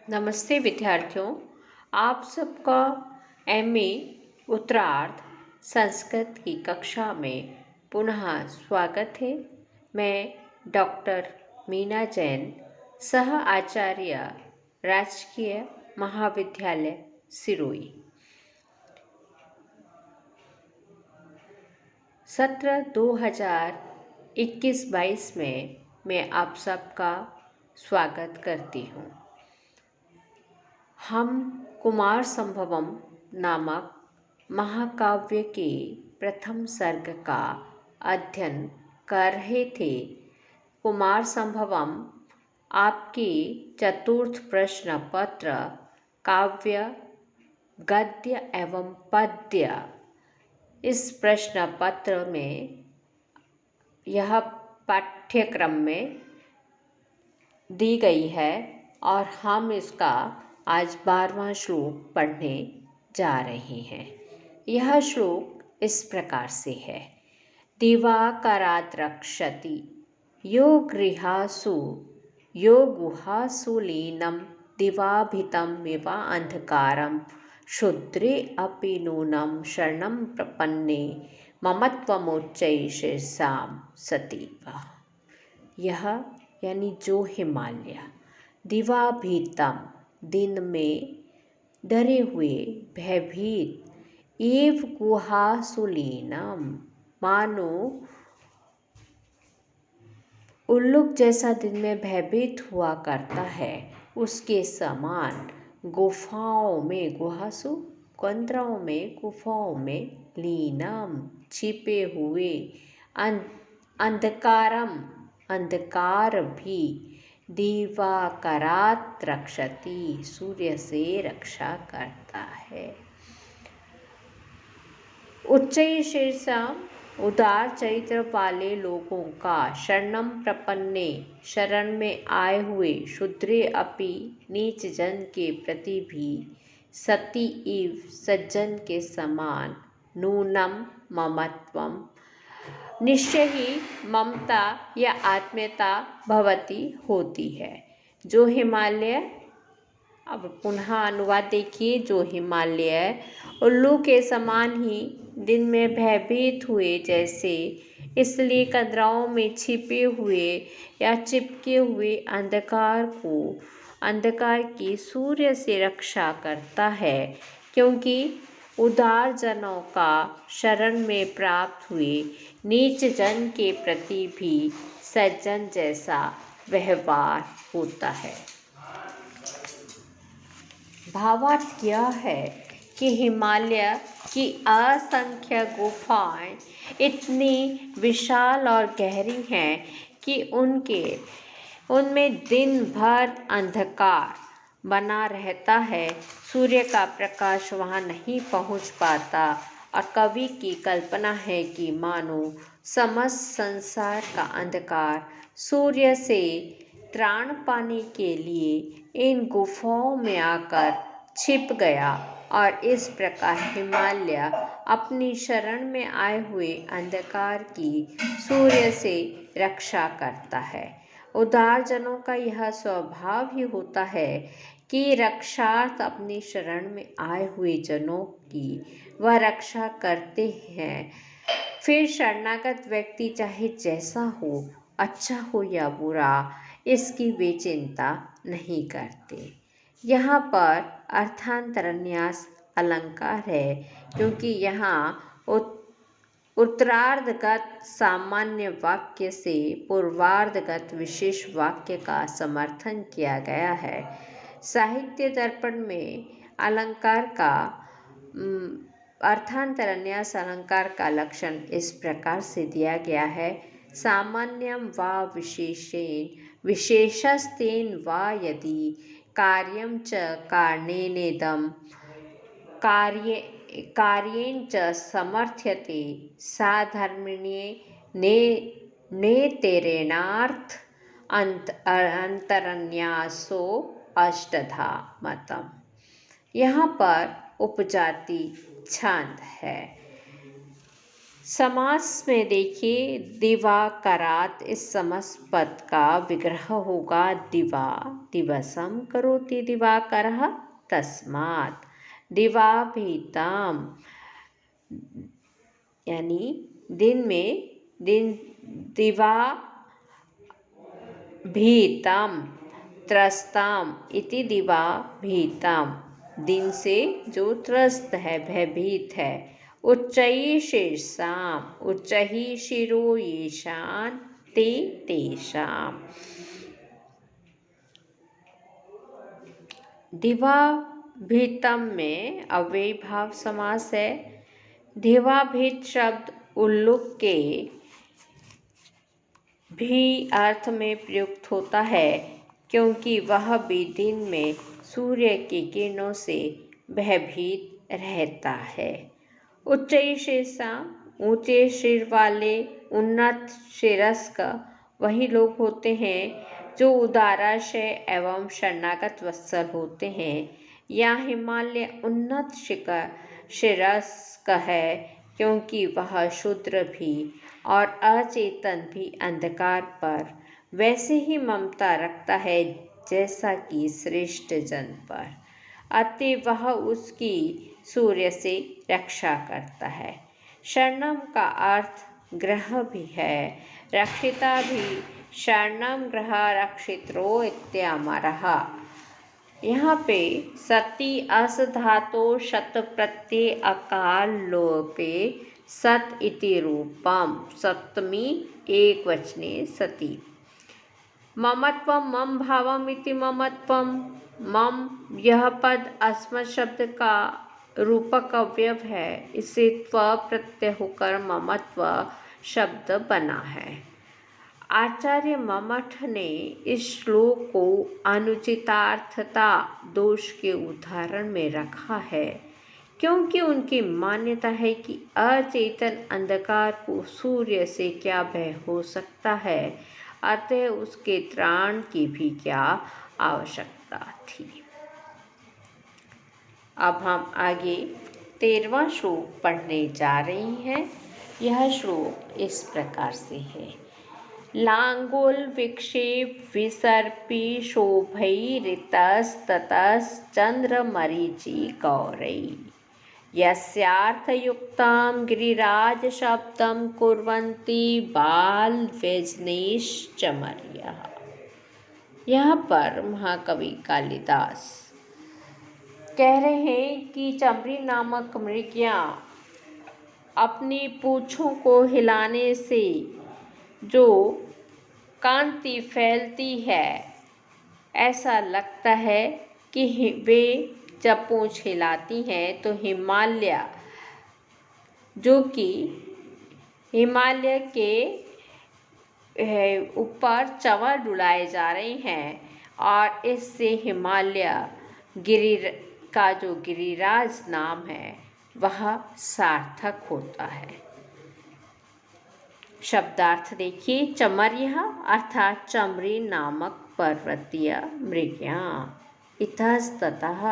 नमस्ते विद्यार्थियों। आप सबका एमए उत्तरार्ध संस्कृत की कक्षा में पुनः स्वागत है। मैं डॉक्टर मीना जैन, सह आचार्य, राजकीय महाविद्यालय सिरोही। सत्र 2021-22 में मैं आप सबका स्वागत करती हूँ। हम कुमार संभवम नामक महाकाव्य के प्रथम सर्ग का अध्ययन कर रहे थे। कुमार संभवम आपके चतुर्थ प्रश्न पत्र काव्य, गद्य एवं पद्य, इस प्रश्न पत्र में यह पाठ्यक्रम में दी गई है और हम इसका आज 12वां श्लोक पढ़ने जा रहे हैं। यह श्लोक इस प्रकार से है। दिवाकरात् रक्षति यो गृहासु यो गुहासु लीनं दिवाभितं विवा अंधकारं क्षुद्रे अपि नूनं शरणं प्रपन्ने ममत्वमुच्चैः शीर्षां सतीव। यह यानी जो हिमालय, दिवाभीतम दिन में डरे हुए, भयभीत, एव गुहासुलीनम मानो उल्लुक जैसा दिन में भयभीत हुआ करता है, उसके समान गुफाओं में, गुहासु कंदराओं में, गुफाओं में, लीनम छिपे हुए, अंधकारम अंधकार भी, दिवाकरात् रक्षति सूर्य से रक्षा करता है। उच्चैः शीर्षाम उदार चरित्र वाले लोगों का, शरणम प्रपन्ने शरण में आए हुए, शूद्रे अपि नीच जन के प्रति भी, सती इव सज्जन के समान, नूनम ममत्वम निश्चय ही ममता या आत्मीयता भवती होती है। जो हिमालय, अब पुनः अनुवाद देखिए। जो हिमालय उल्लू के समान ही दिन में भयभीत हुए जैसे, इसलिए कंदराओं में छिपे हुए या चिपके हुए अंधकार की सूर्य से रक्षा करता है, क्योंकि उदार जनों का शरण में प्राप्त हुए नीच जन के प्रति भी सज्जन जैसा व्यवहार होता है। भावार्थ यह है कि हिमालय की असंख्य गुफाएं इतनी विशाल और गहरी हैं कि उनमें दिन भर अंधकार बना रहता है। सूर्य का प्रकाश वहां नहीं पहुंच पाता और कवि की कल्पना है कि मानो समस्त संसार का अंधकार सूर्य से त्राण पाने के लिए इन गुफाओं में आकर छिप गया और इस प्रकार हिमालय अपनी शरण में आए हुए अंधकार की सूर्य से रक्षा करता है। उदार जनों का यह स्वभाव ही होता है कि रक्षार्थ अपनी शरण में आए हुए जनों की वह रक्षा करते हैं। फिर शरणागत व्यक्ति चाहे जैसा हो, अच्छा हो या बुरा, इसकी वे चिंता नहीं करते। यहाँ पर अर्थांतरन्यास अलंकार है, क्योंकि यहाँ उत्तरार्धगत सामान्य वाक्य से पूर्वार्धगत विशेष वाक्य का समर्थन किया गया है। साहित्य दर्पण में अलंकार का अर्थांतरन्यास अलंकार का लक्षण इस प्रकार से दिया गया है। सामान्यम वा विशेषेण विशेषस्तेन वा यदि कार्यं च कारणेनेदं कार्येण च समर्थ्यते साधर्मिणे नेतेरेणार्थ अंतरन्यासो अष्टधा मतम। यहाँ पर उपजाति छंद है। समास में देखिए दिवाकरात, इस समस्त पद का विग्रह होगा दिवा। दिवसम करोति दिवाकरः तस्मात् दिवाभीताम, यानी दिन में दिन दिवा भीतम त्रस्ताम इति दिवा भीतम, दिन से जो त्रस्त है, भयभीत है। उच्चैः शीर्षाम, उच्चैः शिरो येषां ते तेषाम। दिवा भीतम में अव्ययी भाव समास है। दिवाभीत शब्द उल्लुक के भी अर्थ में प्रयुक्त होता है, क्योंकि वह भी दिन में सूर्य की किरणों से भयभीत रहता है। उच्चैः शीर्षाम, ऊंचे सिर वाले, उन्नत शिरस्क वही लोग होते हैं जो उदाराशय एवं शरणागत वत्सल होते हैं। यहाँ हिमालय उन्नत शिखर शिरस्क है, क्योंकि वह शूद्र भी और अचेतन भी अंधकार पर वैसे ही ममता रखता है जैसा कि श्रेष्ठ जन पर, अतः वह उसकी सूर्य से रक्षा करता है। शरणम का अर्थ ग्रह भी है, रक्षिता भी। शरणम ग्रह रक्षित्रो इत्यमरः। यहाँ पे सति अस धातो शत प्रत्यय अकाल लोपे सत इति रूपम, सप्तमी एक वचने सति। ममत्वम मम भावम इति ममत्वम, मम यह पद अस्मत् शब्द का रूपक अवयव है, इससे त्व प्रत्यय होकर ममत्व शब्द बना है। आचार्य ममठ ने इस श्लोक को अनुचितार्थता दोष के उदाहरण में रखा है, क्योंकि उनकी मान्यता है कि अचेतन अंधकार को सूर्य से क्या भय हो सकता है, अतः उसके त्राण की भी क्या आवश्यकता थी। अब हम आगे 13वां श्लोक पढ़ने जा रहे हैं। यह श्लोक इस प्रकार से है। लांगुल विक्षेप विसर्पी शोभैरितस्ततस् चंद्र मरीचि गौरै, यस्यार्थयुक्तं गिरिराज शब्दं कुर्वन्ति बाल व्यजनेश्चमर्यः। यहाँ पर महाकवि कालिदास कह रहे हैं कि चमरी नामक मृगियाँ अपनी पूँछों को हिलाने से जो कांति फैलती है, ऐसा लगता है कि वे जब पूँछ हिलाती हैं तो हिमालय, जो कि हिमालय के ऊपर चंवर डुलाए जा रहे हैं, और इससे हिमालय गिरि का जो गिरिराज नाम है वह सार्थक होता है। शब्दार्थ देखिए। चमर्यः अर्थात चमरी नामक पर्वतीय मृगियाँ, इतस्ततः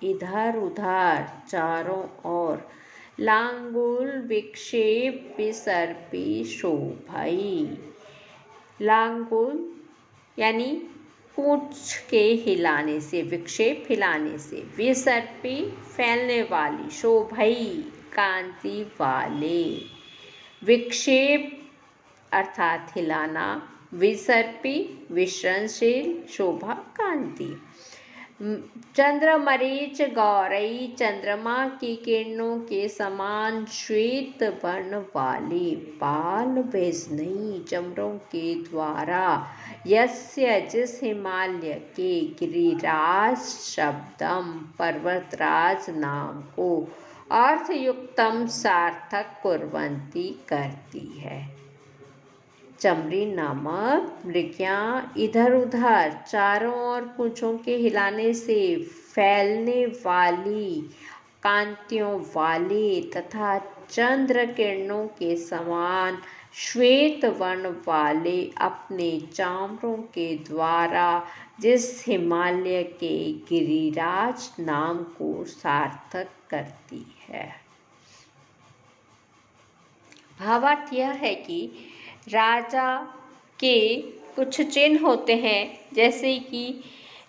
इधर उधर चारों ओर, लांगुल विक्षेप विसर्पी शोभई, लांगुल यानी पूँछ के हिलाने से, विक्षेप हिलाने से, विसर्पी फैलने वाली, शोभई कांति वाले। विक्षेप अर्थात हिलाना, विसर्पी विसरणशील, शोभा कांति। चंद्रमरीच गौरई, चंद्रमा की किरणों के समान श्वेत वर्ण वाली, बाल वैजनई चमरों के द्वारा, यस्य जिस हिमालय के, गिरिराज शब्दम पर्वतराज नाम को, अर्थयुक्तम सार्थक कुर्वन्ति करती है। चमरी नामक मृगियाँ इधर उधर चारों ओर पूँछों के हिलाने से फैलने वाली, कांतियों वाले तथा चंद्र किरणों के समान श्वेत वर्ण वाले अपने चामरों के द्वारा जिस हिमालय के गिरिराज नाम को सार्थक करती है। भावार्थ यह है कि राजा के कुछ चिन्ह होते हैं, जैसे कि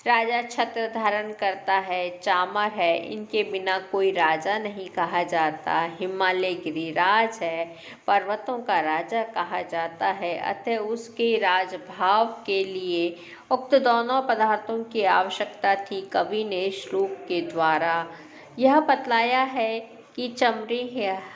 राजा छत्र धारण करता है, चामर है, इनके बिना कोई राजा नहीं कहा जाता। हिमालय गिरिराज है, पर्वतों का राजा कहा जाता है, अतः उसके राजभाव के लिए उक्त दोनों पदार्थों की आवश्यकता थी। कवि ने श्लोक के द्वारा यह बतलाया है कि चमड़ी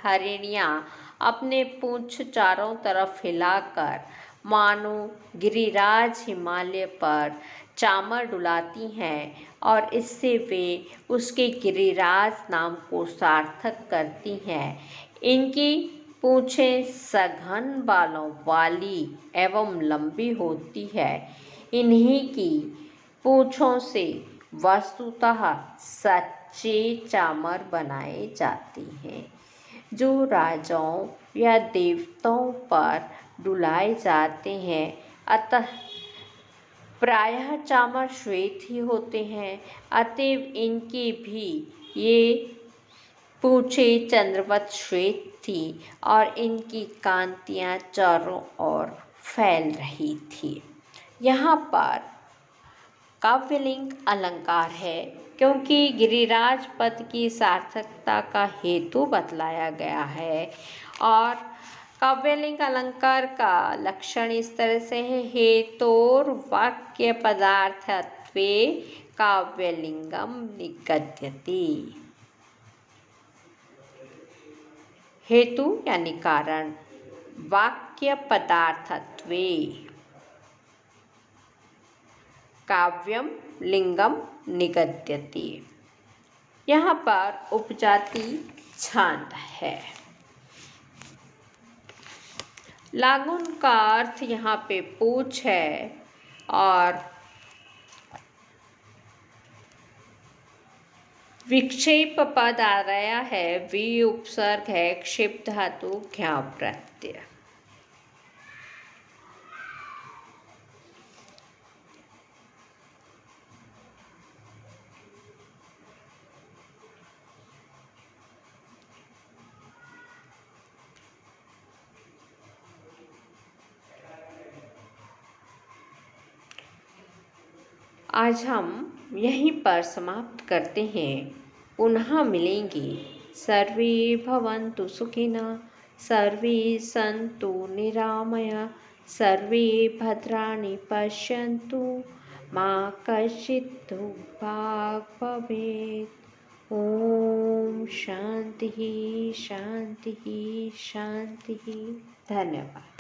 हरिणियाँ अपने पूंछ चारों तरफ हिलाकर मानो गिरिराज हिमालय पर चामर डुलाती हैं और इससे वे उसके गिरिराज नाम को सार्थक करती हैं। इनकी पूंछें सघन बालों वाली एवं लंबी होती है। इन्हीं की पूंछों से वस्तुतः सच्चे चामर बनाए जाते हैं, जो राजाओं या देवताओं पर डुलाए जाते हैं। अतः प्रायः चामर श्वेत ही होते हैं। अतएव इनकी भी ये पूंछें चंद्रवत श्वेत थी और इनकी कांतियाँ चारों ओर फैल रही थी। यहाँ पर काव्यलिंग अलंकार है, क्योंकि गिरिराज पद की सार्थकता का हेतु बतलाया गया है। और काव्यलिंग अलंकार का लक्षण इस तरह से है, हेतोर वाक्य पदार्थत्वे काव्यलिंगम निगद्यते। हेतु यानी कारण, वाक्य पदार्थत्वे, काव्यम लिंगम निगद्यते। यहाँ पर उपजाति छांद है। लागुन का अर्थ यहाँ पे पूछ है और विक्षेप पद आ रहा है, वी उपसर्ग है, क्षिप धातु, ज्ञा प्रत्यय। आज हम यहीं पर समाप्त करते हैं। पुनः मिलेंगे। सर्वे भवन्तु सुखिनः, सर्वे सन्तु निरामया, सर्वे भद्राणि पश्यन्तु, मा कश्चित् दुःखभाग् भवेत्। ओम शांति शांति शांति। धन्यवाद।